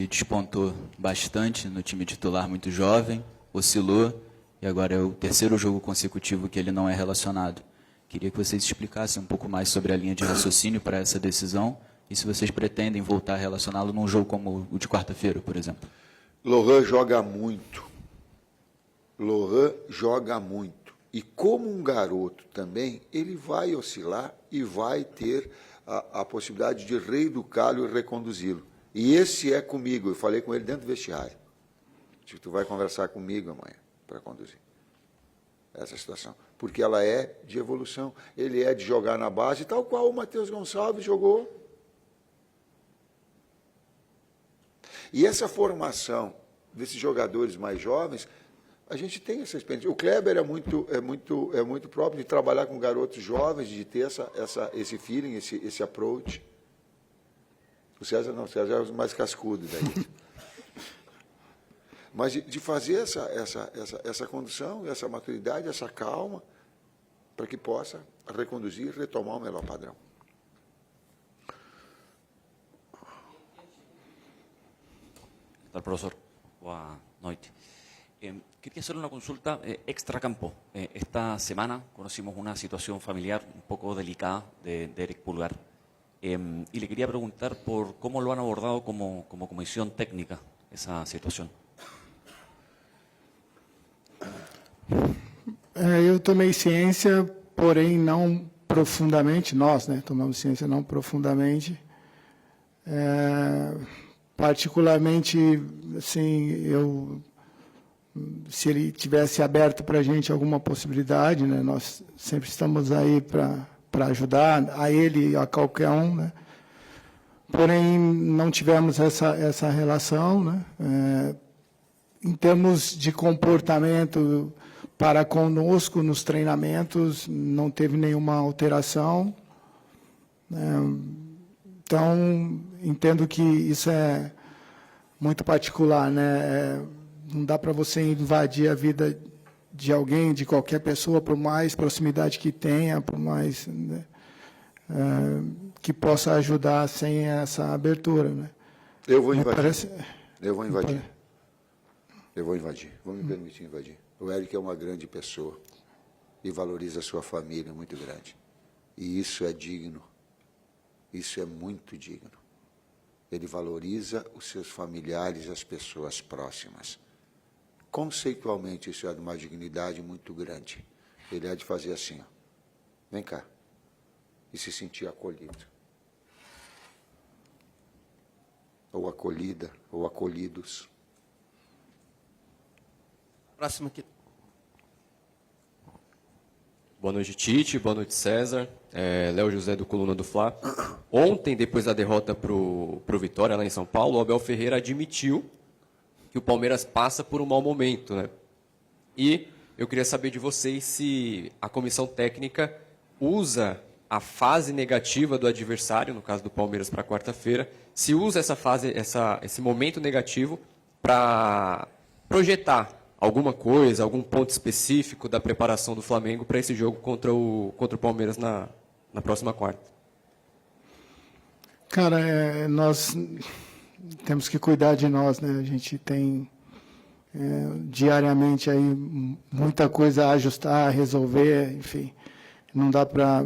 despontou bastante no time titular, muito jovem, oscilou, e agora é o terceiro jogo consecutivo que ele não é relacionado. Queria que vocês explicassem um pouco mais sobre a linha de raciocínio para essa decisão e se vocês pretendem voltar a relacioná-lo num jogo como o de quarta-feira, por exemplo. Lohan joga muito. Lohan joga muito. E como um garoto também, ele vai oscilar e vai ter a possibilidade de reeducá-lo e reconduzi-lo. E esse é comigo, eu falei com ele dentro do vestiário. Tu vai conversar comigo amanhã para conduzir essa situação. Porque ela é de evolução, ele é de jogar na base, tal qual o Matheus Gonçalves jogou. E essa formação desses jogadores mais jovens, a gente tem essa experiência. O Kleber é muito próprio de trabalhar com garotos jovens, de ter esse feeling, esse approach. O César não, o César é o mais cascudo daí. Mas de fazer essa condução, essa maturidade, essa calma, para que possa reconduzir e retomar o melhor padrão. Profesor, boa noite. Quería hacer una consulta extracampo. Esta semana conocimos una situación familiar un poco delicada de Eric Pulgar. Y le quería preguntar por cómo lo han abordado como comisión técnica essa situação. Eu tomei ciência, porém não profundamente, nós, né, tomamos ciência não profundamente. Particularmente, assim, se ele tivesse aberto para a gente alguma possibilidade, né, nós sempre estamos aí para ajudar a ele e a qualquer um, né? Porém, não tivemos essa relação, né? Em termos de comportamento para conosco nos treinamentos, não teve nenhuma alteração. Então, entendo que isso é muito particular, né? Não dá para você invadir a vida de alguém, de qualquer pessoa, por mais proximidade que tenha, por mais, né, que possa ajudar sem essa abertura, né? Eu vou invadir. Eu vou invadir. Eu vou invadir. Vou me permitir invadir. O Eric é uma grande pessoa e valoriza a sua família, muito grande. E isso é digno. Isso é muito digno. Ele valoriza os seus familiares, as pessoas próximas. Conceitualmente, isso é de uma dignidade muito grande. Ele é de fazer assim, ó. Vem cá. E se sentir acolhido. Ou acolhida, ou acolhidos. Próximo aqui. Boa noite, Tite. Boa noite, César. Léo José, do Coluna do Fla. Ontem, depois da derrota para o Vitória, lá em São Paulo, o Abel Ferreira admitiu que o Palmeiras passa por um mau momento, né? E eu queria saber de vocês se a comissão técnica usa a fase negativa do adversário, no caso do Palmeiras para quarta-feira, se usa essa fase, esse momento negativo para projetar alguma coisa, algum ponto específico da preparação do Flamengo para esse jogo contra o Palmeiras na próxima quarta. Cara, nós temos que cuidar de nós, né? A gente tem diariamente aí muita coisa a ajustar, a resolver, enfim. Não dá para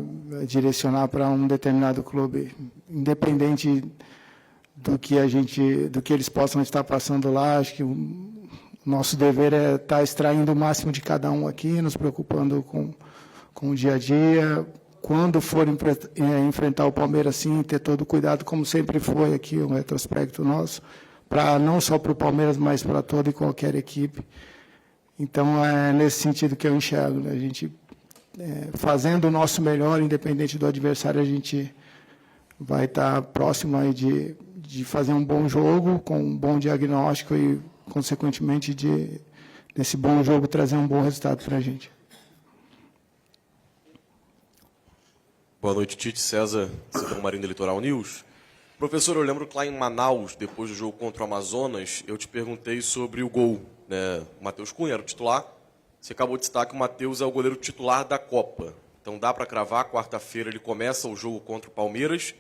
direcionar para um determinado clube, independente do que eles possam estar passando lá. Acho que o nosso dever é estar extraindo o máximo de cada um aqui, nos preocupando com o dia a dia. Quando for enfrentar o Palmeiras, sim, ter todo o cuidado, como sempre foi aqui, um retrospecto nosso, não só para o Palmeiras, mas para toda e qualquer equipe. Então, é nesse sentido que eu enxergo, né? A gente, fazendo o nosso melhor, independente do adversário, a gente vai estar próximo aí de fazer um bom jogo, com um bom diagnóstico e, consequentemente, desse bom jogo trazer um bom resultado para a gente. Boa noite, Tite. César Marinho do Litoral News. Professor, eu lembro que lá em Manaus, depois do jogo contra o Amazonas, eu te perguntei sobre o gol, né? O Matheus Cunha era o titular. Você acabou de citar que o Matheus é o goleiro titular da Copa. Então dá para cravar, quarta-feira ele começa o jogo contra o Palmeiras.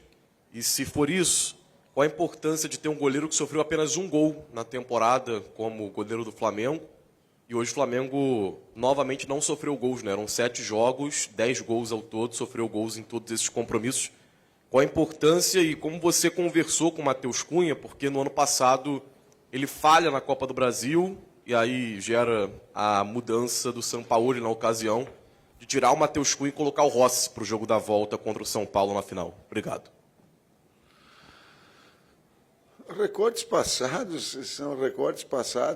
E se for isso, qual a importância de ter um goleiro que sofreu apenas um gol na temporada como goleiro do Flamengo, e hoje o Flamengo novamente não sofreu gols, né? Eram 7 jogos, 10 gols ao todo, sofreu gols em todos esses compromissos. Qual a importância e como você conversou com o Matheus Cunha, porque no ano passado ele falha na Copa do Brasil e aí gera a mudança do Sampaoli na ocasião de tirar o Matheus Cunha e colocar o Rossi para o jogo da volta contra o São Paulo na final. Obrigado. Recordes passados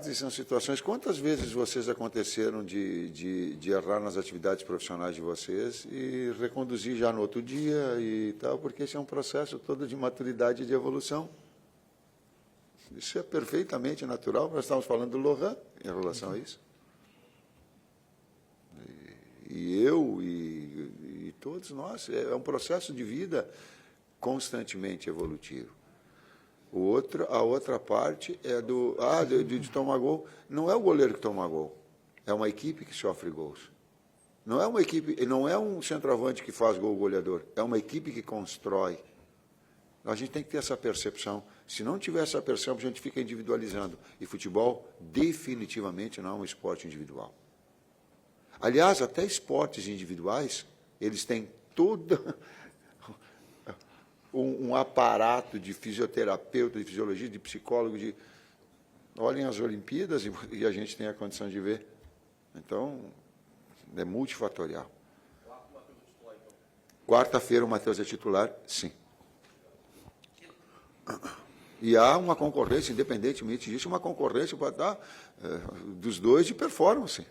e são situações. Quantas vezes vocês aconteceram de errar nas atividades profissionais de vocês e reconduzir já no outro dia e tal, porque esse é um processo todo de maturidade e de evolução. Isso é perfeitamente natural. Nós estamos falando do Lohan em relação a isso. E eu e todos nós. É um processo de vida constantemente evolutivo. A outra parte é de tomar gol. Não é o goleiro que toma gol, é uma equipe que sofre gols. Não é uma equipe, não é um centroavante que faz gol goleador, é uma equipe que constrói. A gente tem que ter essa percepção. Se não tiver essa percepção, a gente fica individualizando. E futebol definitivamente não é um esporte individual. Aliás, até esportes individuais, eles têm toda um aparato de fisioterapeuta, de fisiologia, de psicólogo, olhem as Olimpíadas e a gente tem a condição de ver. Então, é multifatorial. Quarta-feira o Matheus é titular, sim. E há uma concorrência, independentemente disso, uma concorrência para dar dos dois de performance.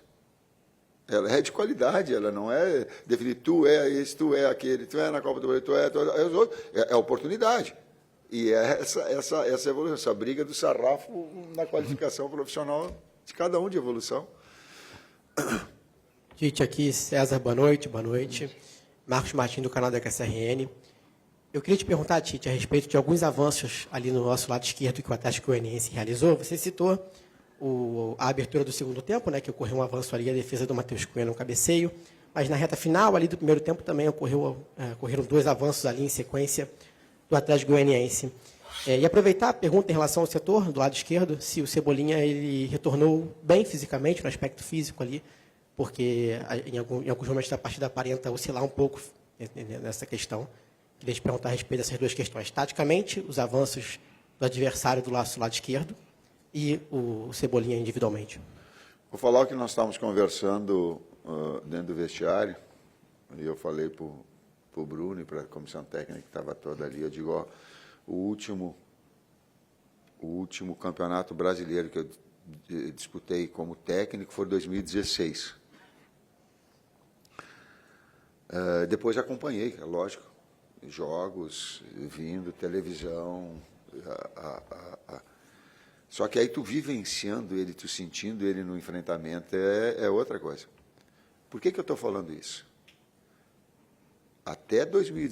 Ela é de qualidade, ela não é definir tu é esse, tu é aquele, tu é na Copa do Brasil, tu é os outros. É oportunidade. E é essa evolução, essa briga do sarrafo na qualificação profissional de cada um de evolução. Tite, aqui, César, boa noite, boa noite. Marcos Martins, do canal da QSRN. Eu queria te perguntar, Tite, a respeito de alguns avanços ali no nosso lado esquerdo que o Atlético Goianiense realizou. Você citou a abertura do segundo tempo, né, que ocorreu um avanço ali, a defesa do Matheus Cunha no cabeceio, mas na reta final ali do primeiro tempo também ocorreram 2 avanços ali em sequência do Atlético Goianiense. E aproveitar a pergunta em relação ao setor do lado esquerdo, se o Cebolinha ele retornou bem fisicamente, no aspecto físico ali, porque em alguns momentos da partida aparenta oscilar um pouco nessa questão. Queria te perguntar a respeito dessas 2 questões. Taticamente, os avanços do adversário do lado esquerdo, e o Cebolinha individualmente. Vou falar o que nós estávamos conversando dentro do vestiário, e eu falei para o Bruno e para a comissão técnica que estava toda ali, eu digo, ó, o último campeonato brasileiro que eu disputei como técnico foi 2016. Depois acompanhei, é lógico, jogos, vindo, televisão, só que aí tu vivenciando ele, tu sentindo ele no enfrentamento, é outra coisa. Por que eu estou falando isso? Até 2016,